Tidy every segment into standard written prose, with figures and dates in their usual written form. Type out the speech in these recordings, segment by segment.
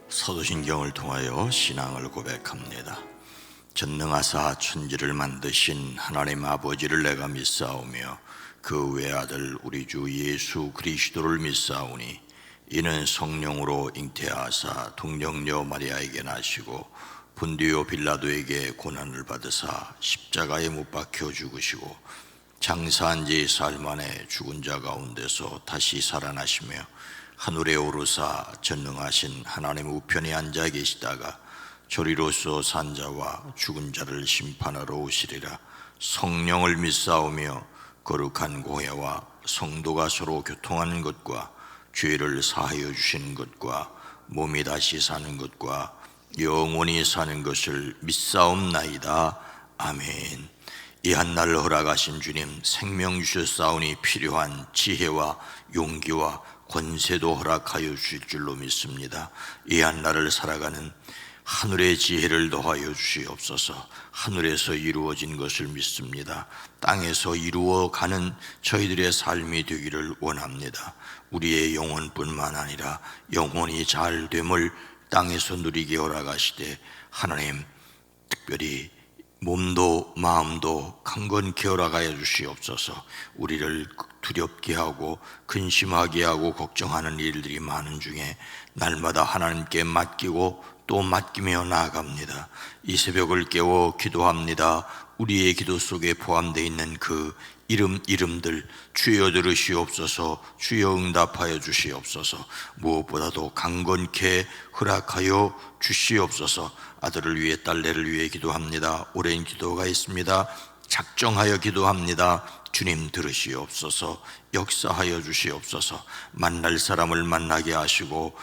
사도신경을 통하여 신앙을 고백합니다. 전능하사 천지를 만드신 하나님 아버지를 내가 믿사오며 그 외아들 우리 주 예수 그리스도를 믿사오니 이는 성령으로 잉태하사 동정녀 마리아에게 나시고 본디오 빌라도에게 고난을 받으사 십자가에 못 박혀 죽으시고 장사한 지 사흘 만에 죽은 자 가운데서 다시 살아나시며 하늘에 오르사 전능하신 하나님 우편에 앉아 계시다가 저리로서 산 자와 죽은 자를 심판하러 오시리라. 성령을 믿사오며 거룩한 공회와 성도가 서로 교통하는 것과 죄를 사하여 주시는 것과 몸이 다시 사는 것과 영원히 사는 것을 믿사옵나이다. 아멘. 이 한날 허락하신 주님 생명 주셨사오니 필요한 지혜와 용기와 권세도 허락하여 주실 줄로 믿습니다. 이 한날을 살아가는 하늘의 지혜를 더하여 주시옵소서. 하늘에서 이루어진 것을 믿습니다. 땅에서 이루어가는 저희들의 삶이 되기를 원합니다. 우리의 영혼뿐만 아니라 영혼이 잘됨을 땅에서 누리게 허락하시되 하나님 특별히 몸도 마음도 강건케 허락하여 주시옵소서. 우리를 두렵게 하고 근심하게 하고 걱정하는 일들이 많은 중에 날마다 하나님께 맡기고 또 맡기며 나아갑니다. 이 새벽을 깨워 기도합니다. 우리의 기도 속에 포함되어 있는 그 이름들 주여 들으시옵소서. 주여 응답하여 주시옵소서. 무엇보다도 강건케 허락하여 주시옵소서. 아들을 위해 딸내를 위해 기도합니다. 오랜 기도가 있습니다. 작정하여 기도합니다. 주님 들으시옵소서. 역사하여 주시옵소서. 만날 사람을 만나게 하시고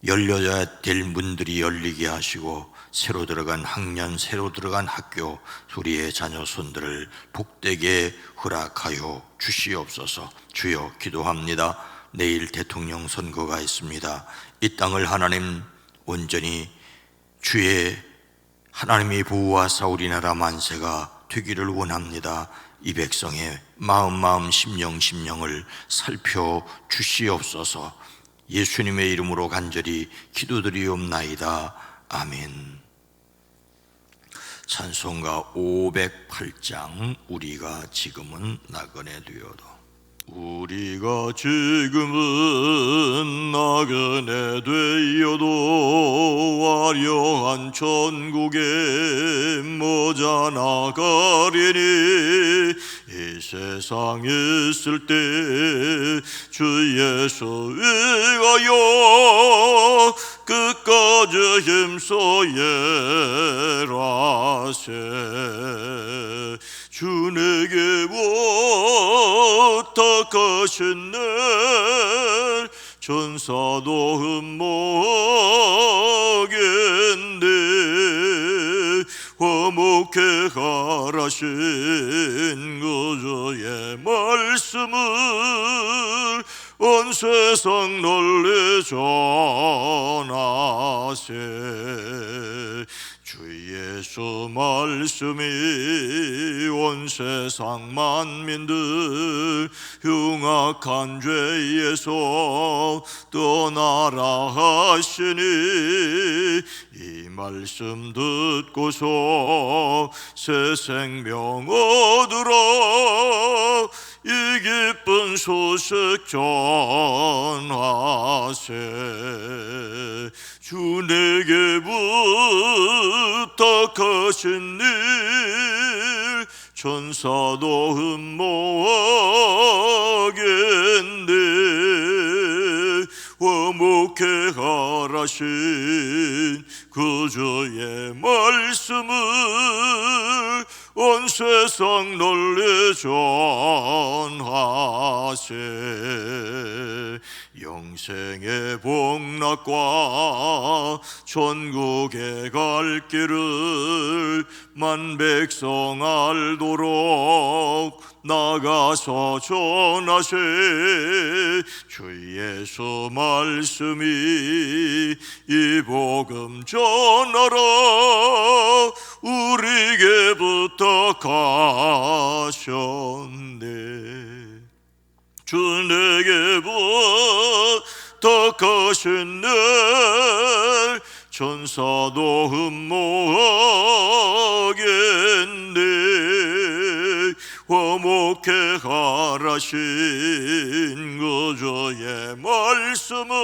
열려야 될 문들이 열리게 하시고 새로 들어간 학년, 새로 들어간 학교, 우리의 자녀 손들을 복되게 허락하여 주시옵소서. 주여 기도합니다. 내일 대통령 선거가 있습니다. 이 땅을 하나님 온전히 주의 하나님이 보호하사 우리나라 만세가 되기를 원합니다. 이 백성의 마음 심령을 살펴 주시옵소서. 예수님의 이름으로 간절히 기도드리옵나이다. 아멘. 찬송가 508장 우리가 지금은 나그네 되어도. 우리가 지금은 나그네 되어도 화려한 천국에 모자 나가리니 이 세상에 있을 때 주 예수 위하여 끝까지 힘써 예라세. 주 내게 부탁하신 날 천사도 흠모하겠네. 화목해 하라신 그저의 말씀을 온 세상 널리 전하세. 주 예수 말씀이 온 세상 만민들 흉악한 죄에서 떠나라 하시니 이 말씀 듣고서 새 생명 얻으라. 이 기쁜 소식 전하세. 주 내게 부탁하신 일 천사도 흠모하겠네. 화목해 하라신 그저의 말씀을 온 세상 널리 전하세. 영생의 복락과 천국에 갈 길을 만 백성 알도록 나가서 전하세. 주 예수 말씀이 이 복음 전하라. 우리에게 부탁하셨네. 주 내게 부탁하신 부탁하신 늘 천사도 흠모하겠네. 화목해 하라신 그저의 말씀을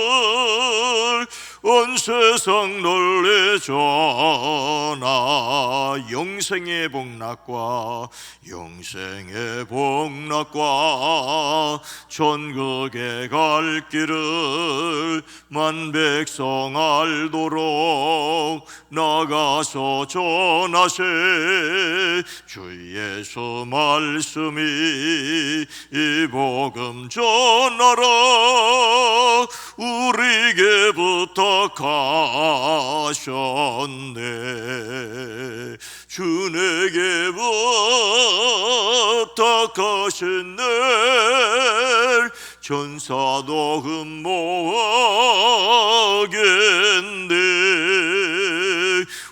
온 세상 널리 전하. 영생의 복락과 영생의 복락과 천국에 갈 길을 만 백성 알도록 나가서 전하세. 주 예수 말씀이 이 복음 전하라. 우리에게 부탁하셨네. 주에게 부탁하신 늘 천사도 흠모하겠네.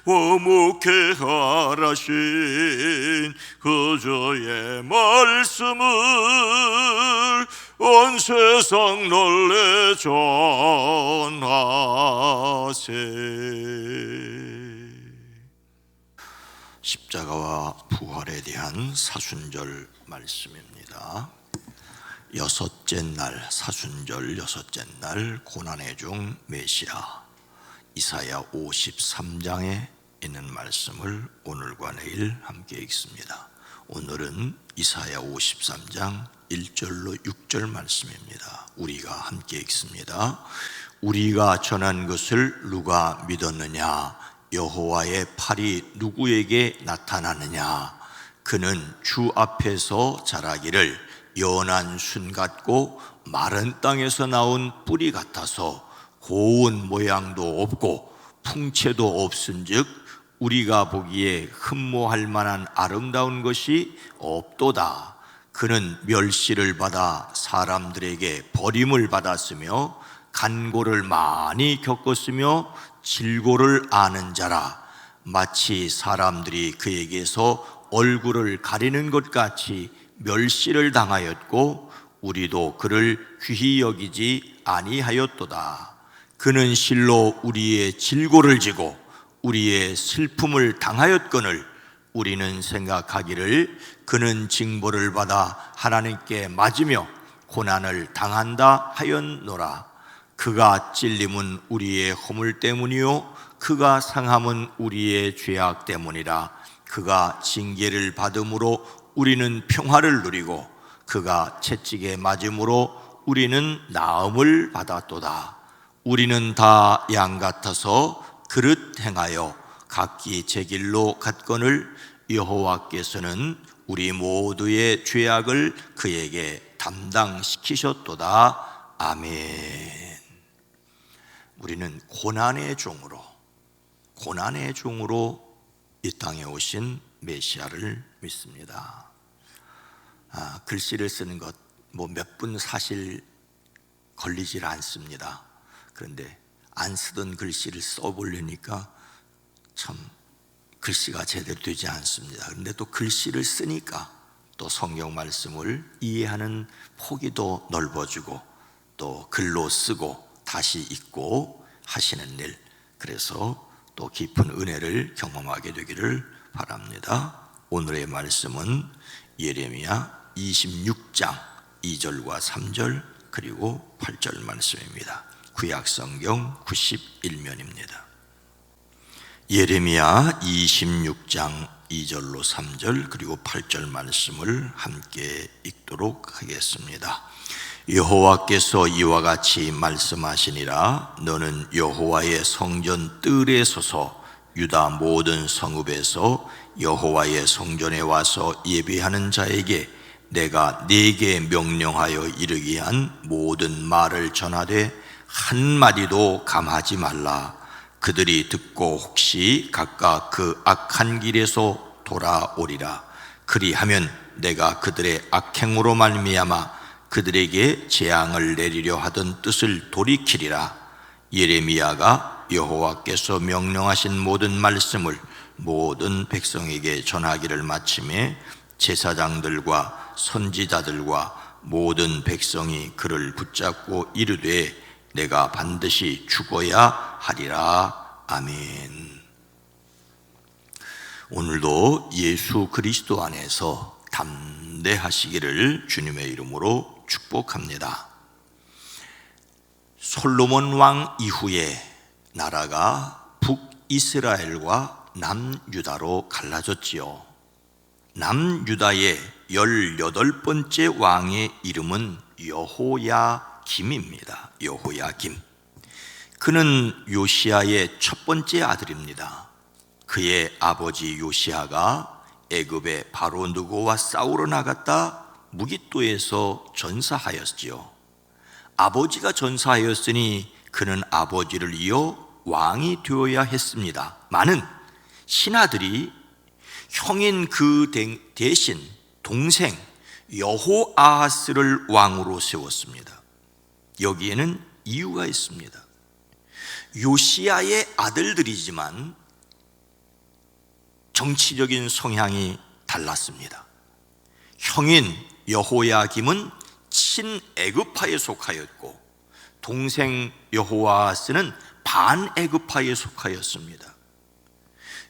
화목해 하라신 그저의 말씀을 온 세상 널리 전하세. 십자가와 부활에 대한 사순절 말씀입니다. 여섯째 날, 사순절 여섯째 날, 고난의 중 메시아. 이사야 53장에 있는 말씀을 오늘과 내일 함께 읽습니다. 오늘은 이사야 53장 1절로 6절 말씀입니다. 우리가 함께 읽습니다. 우리가 전한 것을 누가 믿었느냐? 여호와의 팔이 누구에게 나타나느냐? 그는 주 앞에서 자라기를 연한 순 같고 마른 땅에서 나온 뿌리 같아서 고운 모양도 없고 풍채도 없은즉 우리가 보기에 흠모할 만한 아름다운 것이 없도다. 그는 멸시를 받아 사람들에게 버림을 받았으며 간고를 많이 겪었으며 질고를 아는 자라. 마치 사람들이 그에게서 얼굴을 가리는 것 같이 멸시를 당하였고 우리도 그를 귀히 여기지 아니하였도다. 그는 실로 우리의 질고를 지고 우리의 슬픔을 당하였거늘 우리는 생각하기를 그는 징벌을 받아 하나님께 맞으며 고난을 당한다 하였노라. 그가 찔림은 우리의 허물 때문이요 그가 상함은 우리의 죄악 때문이라. 그가 징계를 받음으로 우리는 평화를 누리고 그가 채찍에 맞음으로 우리는 나음을 받았도다. 우리는 다 양 같아서 그릇 행하여 각기 제 길로 갔거늘 여호와께서는 우리 모두의 죄악을 그에게 담당시키셨도다. 아멘. 우리는 고난의 종으로 이 땅에 오신 메시아를 믿습니다. 글씨를 쓰는 것 몇 분 사실 걸리질 않습니다. 그런데 안 쓰던 글씨를 써보려니까 참 글씨가 제대로 되지 않습니다. 그런데 또 글씨를 쓰니까 또 성경 말씀을 이해하는 폭이 더 넓어지고 또 글로 쓰고 다시 읽고 하시는 일, 그래서 또 깊은 은혜를 경험하게 되기를 바랍니다. 오늘의 말씀은 예레미야 26장 2절과 3절 그리고 8절 말씀입니다. 구약성경 91면입니다. 예레미야 26장 2절로 3절 그리고 8절 말씀을 함께 읽도록 하겠습니다. 여호와께서 이와 같이 말씀하시니라. 너는 여호와의 성전 뜰에 서서 유다 모든 성읍에서 여호와의 성전에 와서 예배하는 자에게 내가 네게 명령하여 이르게 한 모든 말을 전하되 한마디도 감하지 말라. 그들이 듣고 혹시 각각 그 악한 길에서 돌아오리라. 그리하면 내가 그들의 악행으로 말미암아 그들에게 재앙을 내리려 하던 뜻을 돌이키리라. 예레미야가 여호와께서 명령하신 모든 말씀을 모든 백성에게 전하기를 마침에 제사장들과 선지자들과 모든 백성이 그를 붙잡고 이르되 내가 반드시 죽어야 하리라. 아멘. 오늘도 예수 그리스도 안에서 담대하시기를 주님의 이름으로 축복합니다. 솔로몬 왕 이후에 나라가 북이스라엘과 남유다로 갈라졌지요. 남유다의 18번째 왕의 이름은 여호야김입니다. 여호야김. 그는 요시야의 첫 번째 아들입니다. 그의 아버지 요시야가 애굽의 바로 느고와 싸우러 나갔다 무깃도에서 전사하였지요. 아버지가 전사하였으니 그는 아버지를 이어 왕이 되어야 했습니다. 많은 신하들이 형인 그 대신 동생 여호아하스를 왕으로 세웠습니다. 여기에는 이유가 있습니다. 요시야의 아들들이지만 정치적인 성향이 달랐습니다. 형인 여호야김은 친애굽파에 속하였고 동생 여호아하스는 반애굽파에 속하였습니다.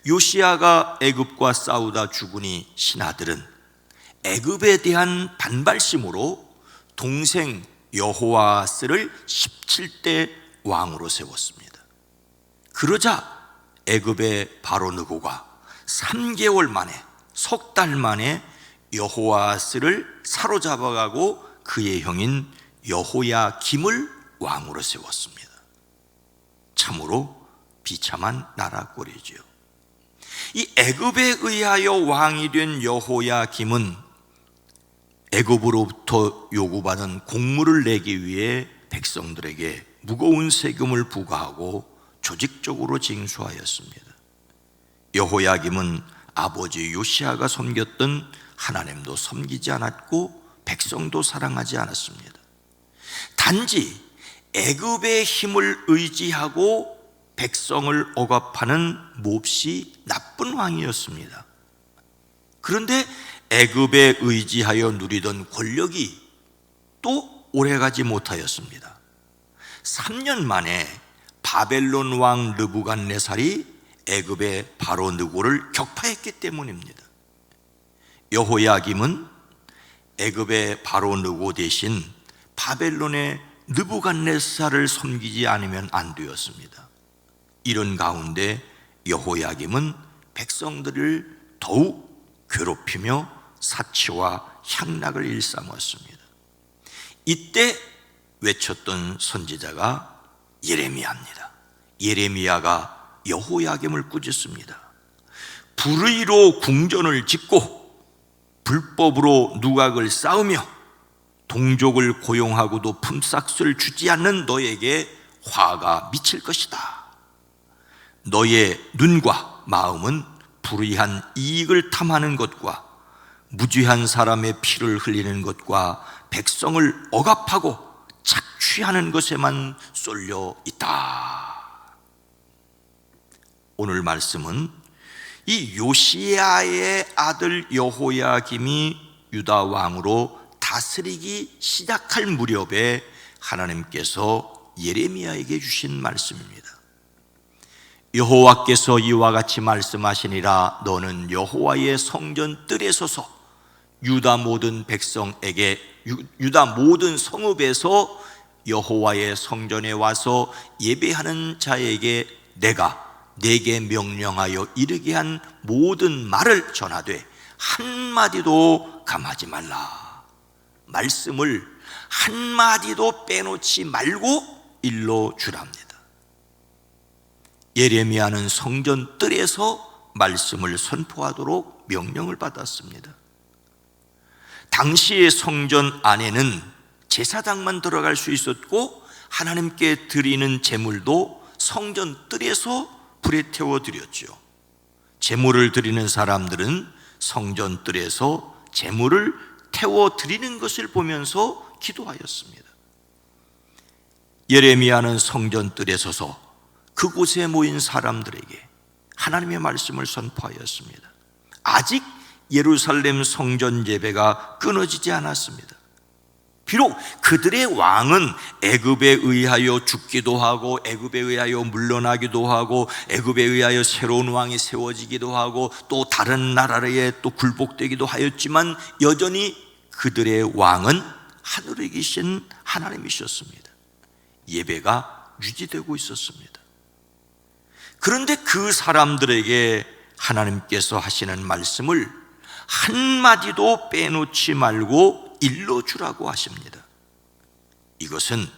요시야가 애굽과 싸우다 죽으니 신하들은 애굽에 대한 반발심으로 동생 여호아하스를 17대 왕으로 세웠습니다. 그러자 애굽의 바로 느고가 3개월 만에, 석 달 만에 여호아하스를 사로잡아가고 그의 형인 여호야김을 왕으로 세웠습니다. 참으로 비참한 나라꼴이지요. 이 애굽에 의하여 왕이 된 여호야김은 애굽으로부터 요구받은 공물을 내기 위해 백성들에게 무거운 세금을 부과하고 조직적으로 징수하였습니다. 여호야김은 아버지 요시야가 섬겼던 하나님도 섬기지 않았고 백성도 사랑하지 않았습니다. 단지 애굽의 힘을 의지하고 백성을 억압하는 몹시 나쁜 왕이었습니다. 그런데 애굽에 의지하여 누리던 권력이 또 오래가지 못하였습니다. 3년 만에 바벨론 왕 느부갓네살이 애굽의 바로 느고를 격파했기 때문입니다. 여호야김은 애굽의 바로 느고 대신 바벨론의 느부갓네살을 섬기지 않으면 안 되었습니다. 이런 가운데 여호야김은 백성들을 더욱 괴롭히며 사치와 향락을 일삼았습니다. 이때 외쳤던 선지자가 예레미야입니다. 예레미야가 여호야김을 꾸짖습니다. 불의로 궁전을 짓고 불법으로 누각을 쌓으며 동족을 고용하고도 품삯을 주지 않는 너에게 화가 미칠 것이다. 너의 눈과 마음은 불의한 이익을 탐하는 것과 무죄한 사람의 피를 흘리는 것과 백성을 억압하고 착취하는 것에만 쏠려 있다. 오늘 말씀은 이 요시야의 아들 여호야김이 유다 왕으로 다스리기 시작할 무렵에 하나님께서 예레미야에게 주신 말씀입니다. 여호와께서 이와 같이 말씀하시니라. 너는 여호와의 성전 뜰에 서서 유다 모든 백성에게, 유다 모든 성읍에서 여호와의 성전에 와서 예배하는 자에게 내가 내게 명령하여 이르게 한 모든 말을 전하되 한마디도 감하지 말라. 말씀을 한마디도 빼놓지 말고 일러 주랍니다. 예레미야는 성전 뜰에서 말씀을 선포하도록 명령을 받았습니다. 당시의 성전 안에는 제사장만 들어갈 수 있었고 하나님께 드리는 제물도 성전 뜰에서 불에 태워 드렸죠. 제물을 드리는 사람들은 성전 뜰에서 제물을 태워 드리는 것을 보면서 기도하였습니다. 예레미야는 성전 뜰에 서서 그곳에 모인 사람들에게 하나님의 말씀을 선포하였습니다. 아직 예루살렘 성전 예배가 끊어지지 않았습니다. 비록 그들의 왕은 애굽에 의하여 죽기도 하고 애굽에 의하여 물러나기도 하고 애굽에 의하여 새로운 왕이 세워지기도 하고 또 다른 나라에 또 굴복되기도 하였지만 여전히 그들의 왕은 하늘에 계신 하나님이셨습니다. 예배가 유지되고 있었습니다. 그런데 그 사람들에게 하나님께서 하시는 말씀을 한마디도 빼놓지 말고 일러주라고 하십니다. 이것은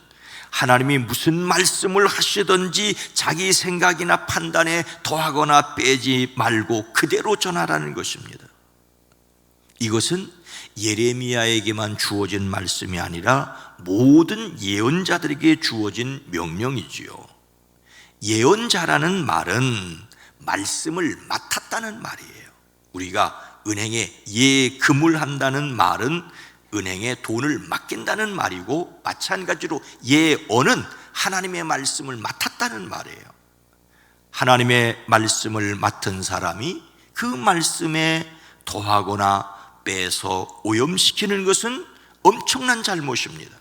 하나님이 무슨 말씀을 하시든지 자기 생각이나 판단에 더하거나 빼지 말고 그대로 전하라는 것입니다. 이것은 예레미야에게만 주어진 말씀이 아니라 모든 예언자들에게 주어진 명령이지요. 예언자라는 말은 말씀을 맡았다는 말이에요. 우리가 은행에 예금을 한다는 말은 은행에 돈을 맡긴다는 말이고, 마찬가지로 예언은 하나님의 말씀을 맡았다는 말이에요. 하나님의 말씀을 맡은 사람이 그 말씀에 더하거나 빼서 오염시키는 것은 엄청난 잘못입니다.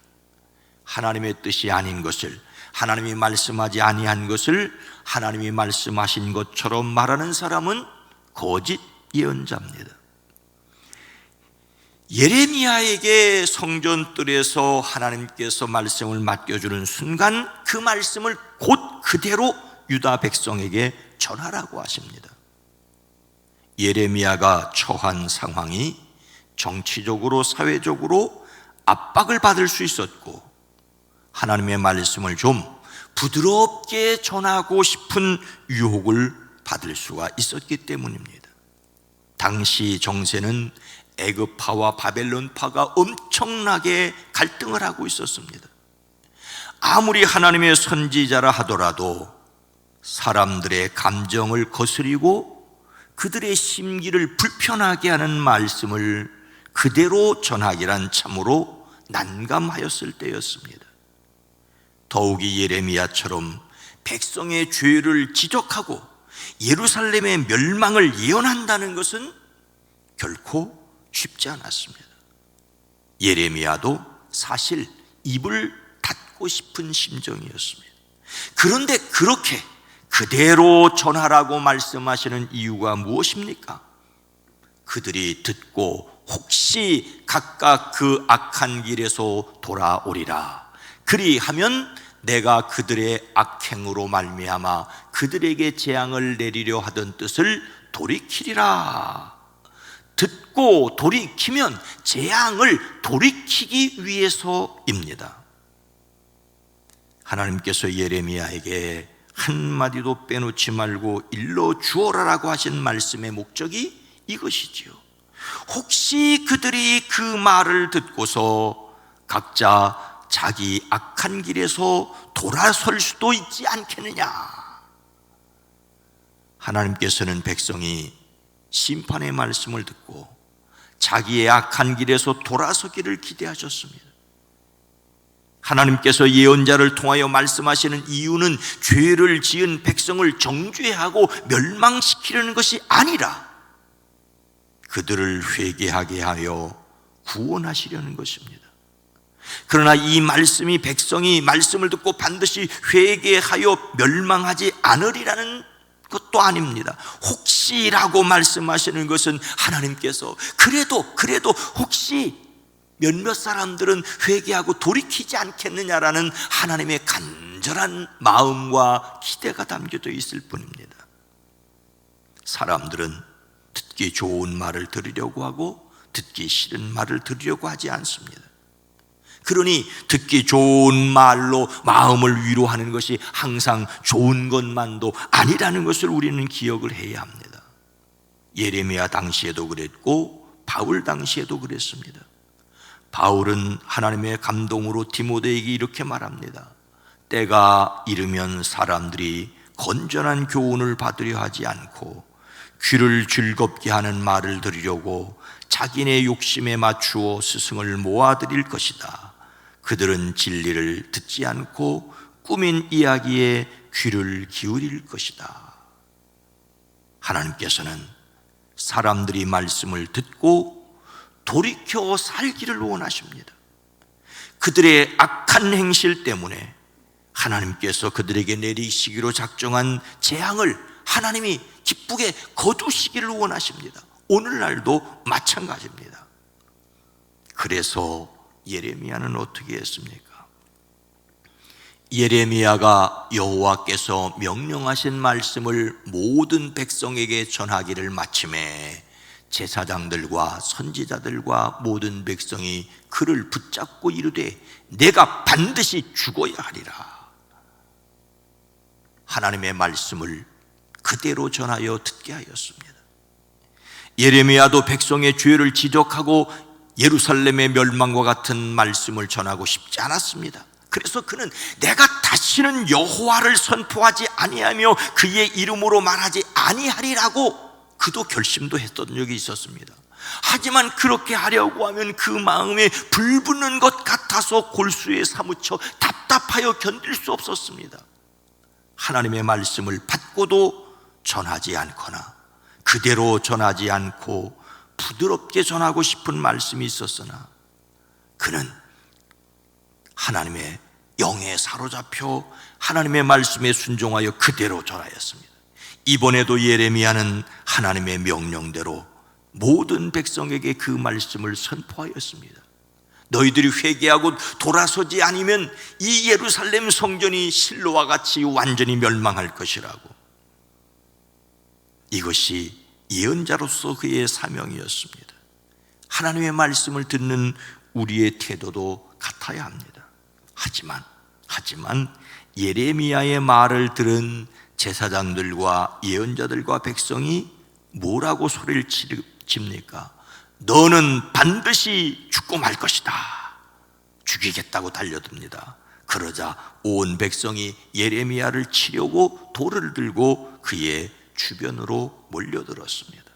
하나님의 뜻이 아닌 것을, 하나님이 말씀하지 아니한 것을 하나님이 말씀하신 것처럼 말하는 사람은 거짓 예언자입니다. 예레미야에게 성전뜰에서 하나님께서 말씀을 맡겨주는 순간 그 말씀을 곧 그대로 유다 백성에게 전하라고 하십니다. 예레미야가 처한 상황이 정치적으로 사회적으로 압박을 받을 수 있었고, 하나님의 말씀을 좀 부드럽게 전하고 싶은 유혹을 받을 수가 있었기 때문입니다. 당시 정세는 애굽파와 바벨론파가 엄청나게 갈등을 하고 있었습니다. 아무리 하나님의 선지자라 하더라도 사람들의 감정을 거스리고 그들의 심기를 불편하게 하는 말씀을 그대로 전하기란 참으로 난감하였을 때였습니다. 더욱이 예레미야처럼 백성의 죄를 지적하고 예루살렘의 멸망을 예언한다는 것은 결코 쉽지 않았습니다. 예레미야도 사실 입을 닫고 싶은 심정이었습니다. 그런데 그렇게 그대로 전하라고 말씀하시는 이유가 무엇입니까? 그들이 듣고 혹시 각각 그 악한 길에서 돌아오리라. 그리하면 내가 그들의 악행으로 말미암아 그들에게 재앙을 내리려 하던 뜻을 돌이키리라. 듣고 돌이키면 재앙을 돌이키기 위해서입니다. 하나님께서 예레미야에게 한마디도 빼놓지 말고 일러주어라라고 하신 말씀의 목적이 이것이지요. 혹시 그들이 그 말을 듣고서 각자 자기 악한 길에서 돌아설 수도 있지 않겠느냐. 하나님께서는 백성이 심판의 말씀을 듣고 자기의 악한 길에서 돌아서기를 기대하셨습니다. 하나님께서 예언자를 통하여 말씀하시는 이유는 죄를 지은 백성을 정죄하고 멸망시키려는 것이 아니라 그들을 회개하게 하여 구원하시려는 것입니다. 그러나 이 말씀이 백성이 말씀을 듣고 반드시 회개하여 멸망하지 않으리라는 것도 아닙니다. 혹시라고 말씀하시는 것은 하나님께서 그래도 혹시 몇몇 사람들은 회개하고 돌이키지 않겠느냐라는 하나님의 간절한 마음과 기대가 담겨져 있을 뿐입니다. 사람들은 듣기 좋은 말을 들으려고 하고 듣기 싫은 말을 들으려고 하지 않습니다. 그러니 듣기 좋은 말로 마음을 위로하는 것이 항상 좋은 것만도 아니라는 것을 우리는 기억을 해야 합니다. 예레미야 당시에도 그랬고 바울 당시에도 그랬습니다. 바울은 하나님의 감동으로 디모데에게 이렇게 말합니다. 때가 이르면 사람들이 건전한 교훈을 받으려 하지 않고 귀를 즐겁게 하는 말을 들으려고 자기네 욕심에 맞추어 스승을 모아들일 것이다. 그들은 진리를 듣지 않고 꾸민 이야기에 귀를 기울일 것이다. 하나님께서는 사람들이 말씀을 듣고 돌이켜 살기를 원하십니다. 그들의 악한 행실 때문에 하나님께서 그들에게 내리시기로 작정한 재앙을 하나님이 기쁘게 거두시기를 원하십니다. 오늘날도 마찬가지입니다. 그래서 예레미야는 어떻게 했습니까? 예레미야가 여호와께서 명령하신 말씀을 모든 백성에게 전하기를 마침에 제사장들과 선지자들과 모든 백성이 그를 붙잡고 이르되 내가 반드시 죽어야 하리라. 하나님의 말씀을 그대로 전하여 듣게 하였습니다. 예레미야도 백성의 죄를 지적하고 예루살렘의 멸망과 같은 말씀을 전하고 싶지 않았습니다. 그래서 그는 내가 다시는 여호와를 선포하지 아니하며 그의 이름으로 말하지 아니하리라고 그도 결심도 했던 적이 있었습니다. 하지만 그렇게 하려고 하면 그 마음에 불붙는 것 같아서 골수에 사무쳐 답답하여 견딜 수 없었습니다. 하나님의 말씀을 받고도 전하지 않거나 그대로 전하지 않고 부드럽게 전하고 싶은 말씀이 있었으나 그는 하나님의 영에 사로잡혀 하나님의 말씀에 순종하여 그대로 전하였습니다. 이번에도 예레미야는 하나님의 명령대로 모든 백성에게 그 말씀을 선포하였습니다. 너희들이 회개하고 돌아서지 않으면 이 예루살렘 성전이 실로와 같이 완전히 멸망할 것이라고. 이것이 예언자로서 그의 사명이었습니다. 하나님의 말씀을 듣는 우리의 태도도 같아야 합니다. 하지만 예레미야의 말을 들은 제사장들과 예언자들과 백성이 뭐라고 소리를 칩니까? 너는 반드시 죽고 말 것이다. 죽이겠다고 달려듭니다. 그러자 온 백성이 예레미야를 치려고 돌을 들고 그의 주변으로 몰려들었습니다.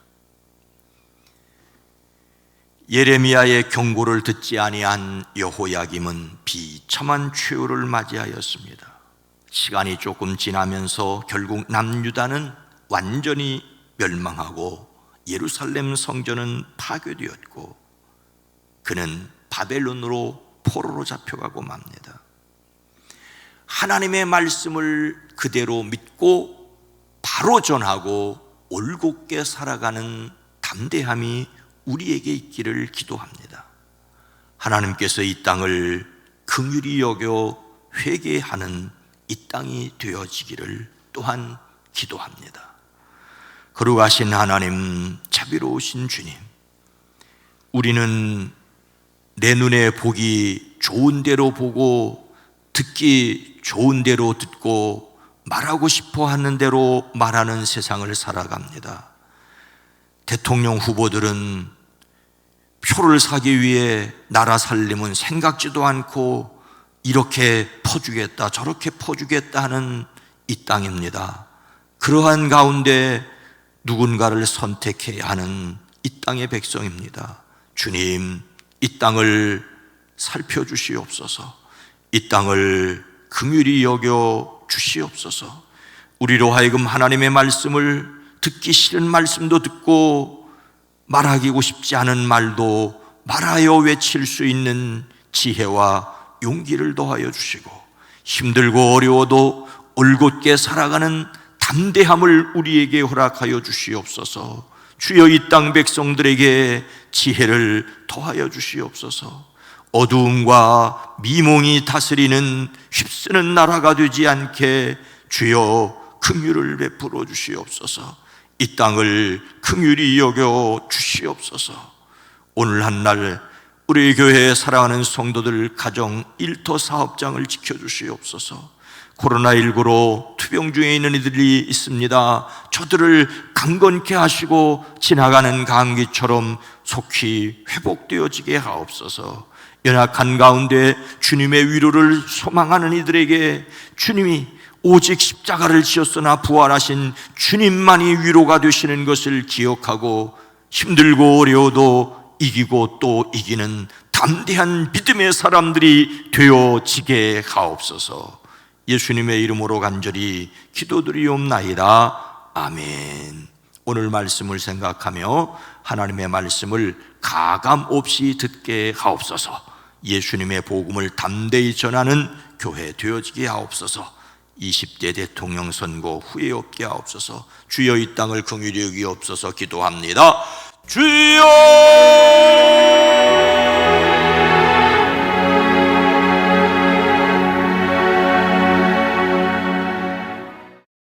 예레미야의 경고를 듣지 아니한 여호야김은 비참한 최후를 맞이하였습니다. 시간이 조금 지나면서 결국 남유다는 완전히 멸망하고 예루살렘 성전은 파괴되었고 그는 바벨론으로 포로로 잡혀가고 맙니다. 하나님의 말씀을 그대로 믿고 바로 전하고 올곧게 살아가는 담대함이 우리에게 있기를 기도합니다. 하나님께서 이 땅을 긍휼히 여겨 회개하는 이 땅이 되어지기를 또한 기도합니다. 거룩하신 하나님, 자비로우신 주님, 우리는 내 눈에 보기 좋은 대로 보고 듣기 좋은 대로 듣고 말하고 싶어 하는 대로 말하는 세상을 살아갑니다. 대통령 후보들은 표를 사기 위해 나라 살림은 생각지도 않고 이렇게 퍼주겠다 저렇게 퍼주겠다 하는 이 땅입니다. 그러한 가운데 누군가를 선택해야 하는 이 땅의 백성입니다. 주님, 이 땅을 살펴주시옵소서. 이 땅을 긍휼히 여겨 주시옵소서. 우리로 하여금 하나님의 말씀을 듣기 싫은 말씀도 듣고 말하기고 싶지 않은 말도 말하여 외칠 수 있는 지혜와 용기를 더하여 주시고 힘들고 어려워도 올곧게 살아가는 담대함을 우리에게 허락하여 주시옵소서. 주여, 이 땅 백성들에게 지혜를 더하여 주시옵소서. 어두움과 미몽이 다스리는 휩쓰는 나라가 되지 않게 주여 긍휼을 베풀어 주시옵소서. 이 땅을 긍휼히 여겨 주시옵소서. 오늘 한날 우리 교회에 사랑하는 성도들 가정 일터 사업장을 지켜주시옵소서. 코로나19로 투병 중에 있는 이들이 있습니다. 저들을 강건케 하시고 지나가는 감기처럼 속히 회복되어지게 하옵소서. 연약한 가운데 주님의 위로를 소망하는 이들에게 주님이 오직 십자가를 지었으나 부활하신 주님만이 위로가 되시는 것을 기억하고 힘들고 어려워도 이기고 또 이기는 담대한 믿음의 사람들이 되어지게 하옵소서. 예수님의 이름으로 간절히 기도드리옵나이다. 아멘. 오늘 말씀을 생각하며 하나님의 말씀을 가감 없이 듣게 하옵소서. 예수님의 복음을 담대히 전하는 교회 되어지게 하옵소서. 20대 대통령 선거 후회 없게 하옵소서. 주여 이 땅을 긍휼히 여기옵소서. 기도합니다. 주여